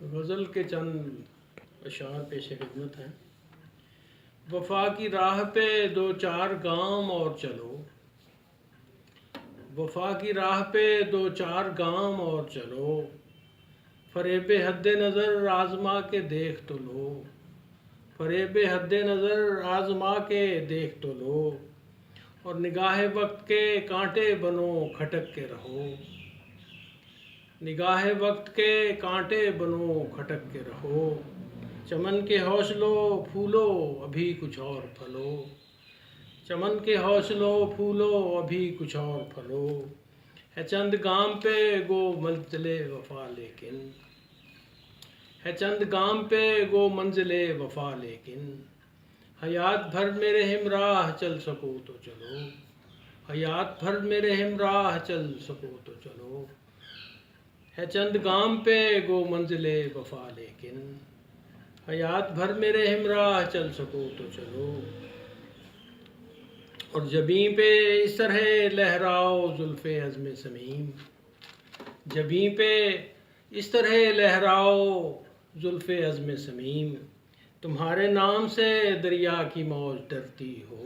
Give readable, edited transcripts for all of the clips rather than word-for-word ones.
غزل کے چند اشعار پیش خدمت ہیں۔ وفا کی راہ پہ دو چار گام اور چلو، وفا کی راہ پہ دو چار گام اور چلو، فریب حد نظر آزما کے دیکھ تو لو، فریب حد نظر آزما کے دیکھ تو لو، اور نگاہ وقت کے کانٹے بنو کھٹک کے رہو، نگاہ وقت کے کانٹے بنو کھٹک کے رہو، چمن کے حوصلو پھولو ابھی کچھ اور پھلو، چمن کے حوصلو پھولو ابھی کچھ اور پھلو، ہے چند گام پہ گو منزل وفا لیکن، ہے چند گام پہ گو منزل وفا لیکن، حیات بھر میرے ہمراہ چل سکو تو چلو، حیات بھر میرے ہمراہ چل سکو تو چلو، ہے چند گام پہ گو منزل وفا لیکن، حیات بھر میرے ہمراہ چل سکو تو چلو، اور جبیں پہ اس طرح لہراؤ زلف عزم سمیم، جبیں پہ اس طرح لہراؤ زلف عزم سمیم، تمہارے نام سے دریا کی موج ڈرتی ہو،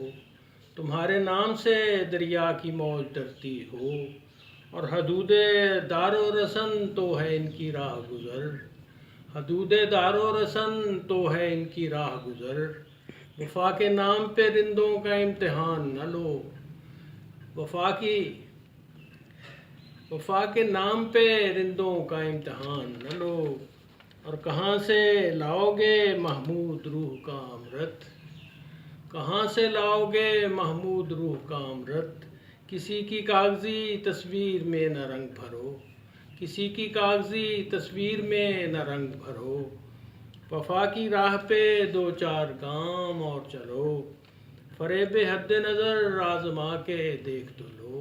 تمہارے نام سے دریا کی موج ڈرتی ہو، اور حدود دار و رسن تو ہے ان کی راہ گزر، حدود دار و رسن تو ہے ان کی راہ گزر، وفا کے نام پہ رندوں کا امتحان نہ لو، وفا کے نام پہ رندوں کا امتحان نہ لو، اور کہاں سے لاؤ گے محمود روح کا امرت، کہاں سے لاؤ گے محمود روح کا امرت، کسی کی کاغذی تصویر میں نہ رنگ بھرو، کسی کی کاغذی تصویر میں نہ رنگ بھرو، وفا کی راہ پہ دو چار گام اور چلو، فریب حد نظر آزما کے دیکھ تو لو۔